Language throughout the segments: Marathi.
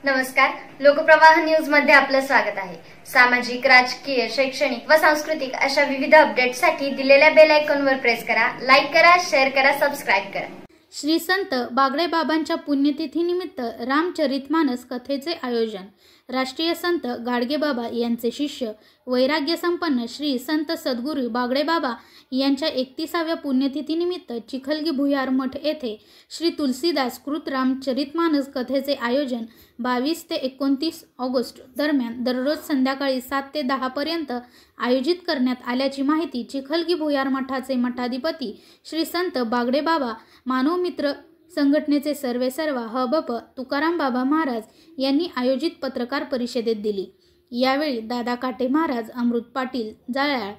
नमस्कार, लोकप्रवाह न्यूज मध्ये आपलं स्वागत आहे। सामाजिक, राजकीय, शैक्षणिक व सांस्कृतिक अशा विविध अपडेट्ससाठी दिलेल्या बेल आयकॉनवर प्रेस करा, लाईक करा, शेअर करा, सबस्क्राइब करा। श्री संत बागडे बाबांच्या पुण्यतिथीनिमित्त रामचरितमानस कथेचे आयोजन। राष्ट्रीय संत गाडगे बाबा यांचे शिष्य वैराग्य संपन्न श्री संत सद्गुरू बागडे बाबा यांच्या 31व्या पुण्यतिथीनिमित्त चिखलगी भुयार मठ येथे श्री तुलसीदास कृत रामचरितमानस कथेचे आयोजन 22 ते 29 ऑगस्ट दरम्यान दररोज संध्याकाळी 7 ते 10 पर्यंत आयोजित करण्यात आल्याची माहिती चिखलगी भुयार मठाचे मठाधिपती श्री संत बागडे बाबा मानवमित्र संघटनेचे सर्वेसर्वा हबप तुकाराम बाबा महाराज यांनी आयोजित पत्रकार परिषदेत दिली। यावेळी दादा काटे महाराज, अमृत पाटील जाळ्याळ,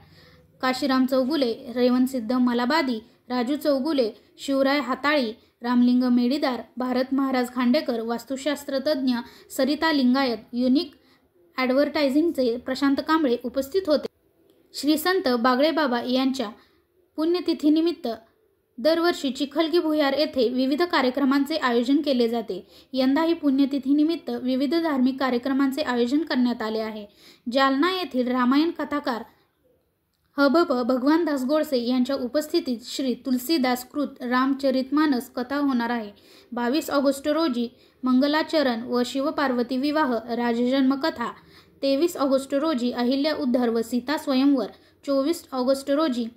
काशीराम चौगुले, रेवणसिद्ध मलाबादी, राजू चौगुले, शिवराय हाताळी, रामलिंग मेडीदार, भारत महाराज खांडेकर, वास्तुशास्त्र तज्ञ सरिता लिंगायत, युनिक ॲडव्हर्टायझिंगचे प्रशांत कांबळे उपस्थित होते। श्री संत बागडे बाबा यांच्या पुण्यतिथीनिमित्त दरवर्षी चिखलगी भुयार येथे विविध कार्यक्रमांचे आयोजन केले जाते। यंदाही पुण्यतिथीनिमित्त विविध धार्मिक कार्यक्रमांचे आयोजन करण्यात आले आहे। जालना येथील रामायण कथाकार हबप भगवानदास गोडसे यांच्या उपस्थितीत श्री तुलसीदास कृत रामचरितमानस कथा होणार आहे। 22 ऑगस्ट रोजी मंगलाचरण व शिवपार्वती विवाह राजजन्म कथा, 23 ऑगस्ट रोजी अहिल्या उद्धार व सीता स्वयंवर, 24 ऑगस्ट रोजी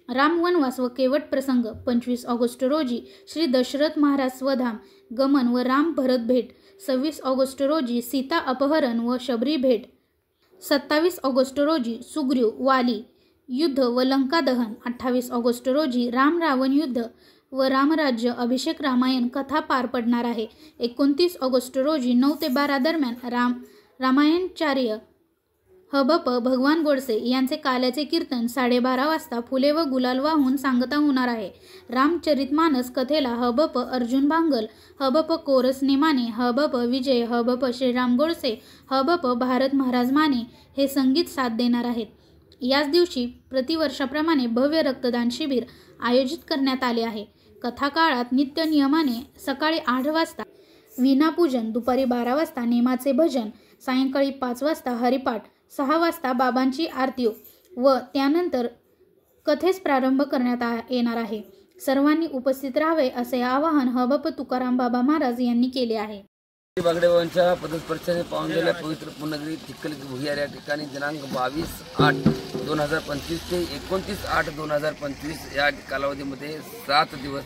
राम वनवास व केवट प्रसंग, 25 ऑगस्ट रोजी श्री दशरथ महाराज स्वधाम गमन व राम भरत भेट, 26 ऑगस्ट रोजी सीता अपहरण व शबरी भेट, 27 ऑगस्ट रोजी सुग्रीव वाली युद्ध व लंका दहन, 28 ऑगस्ट रोजी राम रावण युद्ध व रामराज्य अभिषेक रामायण कथा पार पडणार आहे। 29 ऑगस्ट रोजी 9 ते 12 दरम्यान रामायणचार्य हबप भगवान गोडसे यांचे काल्याचे कीर्तन 12:30 वाजता फुले व गुलाल वाहून सांगता होणार आहे। रामचरितमानस कथेला हबप अर्जुन भांगल, हबप कोरस नेमाने, हबप विजय, हबप श्रीराम गोडसे, हबप भारत महाराज माने हे संगीत साथ देणार आहेत। याच दिवशी प्रतिवर्षाप्रमाणे भव्य रक्तदान शिबिर आयोजित करण्यात आले आहे। कथा काळात नित्य नियमाने सकाळी 8 वाजता वीणापूजन, दुपारी 12 वाजता नेमाचे भजन, सायंकाळी 5 वाजता हरिपाठ, 6 वाजता बाबांची आरती व त्यानंतर कथेस प्रारंभ करण्यात येणार आहे। सर्वांनी उपस्थित राहावे असे आवाहन हबप तुकाराम बाबा महाराज यांनी केले आहे। बागडे बाबांच्या पदस्पर्शाने पावन झालेल्या पवित्र पुण्यनगरी चिखलगी भुयार या ठिकाणी दिनांक 22/8/2025 ते 29/8/2025 या कालावधीमध्ये 7 दिवस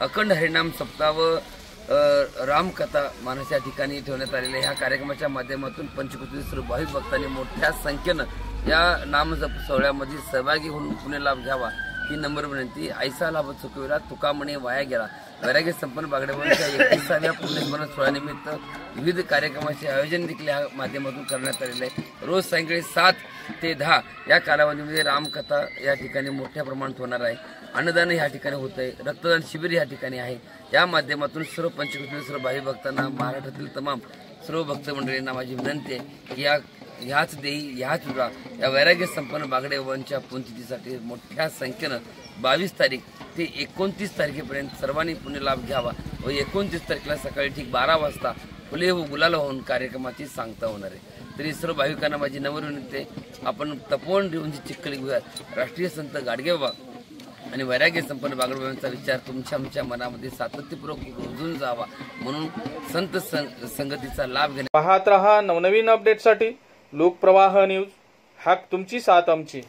अखंड हरिनाम सप्ताह व रामकथा मानस या ठिकाणी ठेवण्यात आलेल्या ह्या कार्यक्रमाच्या माध्यमातून पंचकृती भाविक भक्तांनी मोठ्या संख्येनं या नामजप सोहळ्यामध्ये सहभागी होऊन पुण्य लाभ घ्यावा ही नम्र विनंती। ऐसा लाभ चुकविला तुका म्हणे वाया गेला। वैराग्य संपन्न बागडे बाबांच्या 31व्या पुण्यस्मरण सोहळ्यानिमित्त विविध कार्यक्रमाचे आयोजन देखील या माध्यमातून करण्यात आलेले आहे। रोज सायंकाळी 7 ते 10 या कालावधीमध्ये रामकथा या ठिकाणी मोठ्या प्रमाणात होणार आहे। अन्नदान या ठिकाणी होत आहे, रक्तदान शिबिर या ठिकाणी आहे। या माध्यमातून सर्व पंचकृती सर्व भावी भक्तांना, महाराष्ट्रातील तमाम सर्व भक्त मंडळींना माझी विनंती आहे की ह्याच देई ह्याच वेळा या वैराग्य संपन्न बागडे बाबांच्या पुण्यतिथीसाठी मोठ्या संख्येनं 22 तारीख ते 29 तारखेपर्यंत सर्वांनी पुण्य लाभ घ्यावा व 29 तारखेला सकाळी ठीक 12 वाजता फुले व गुलाल होऊन कार्यक्रमाची सांगता होणार आहे। तरी सर्व भाविकांना माझी नम्र विनंती आहे, आपण तपोवन देऊन चिखलगी भुयार राष्ट्रीय संत गाडगे बाबा आणि वैराग्य संपन्न बागडे बाबांचा विचार तुमच्या आमच्या मनामध्ये सातत्यपूर्वक रुजून जावा म्हणून संत संगतीचा लाभ घेणे। पाहत रहा नवनवीन अपडेटसाठी लोकप्रवाह न्यूज, हाक तुमची साथ आमची।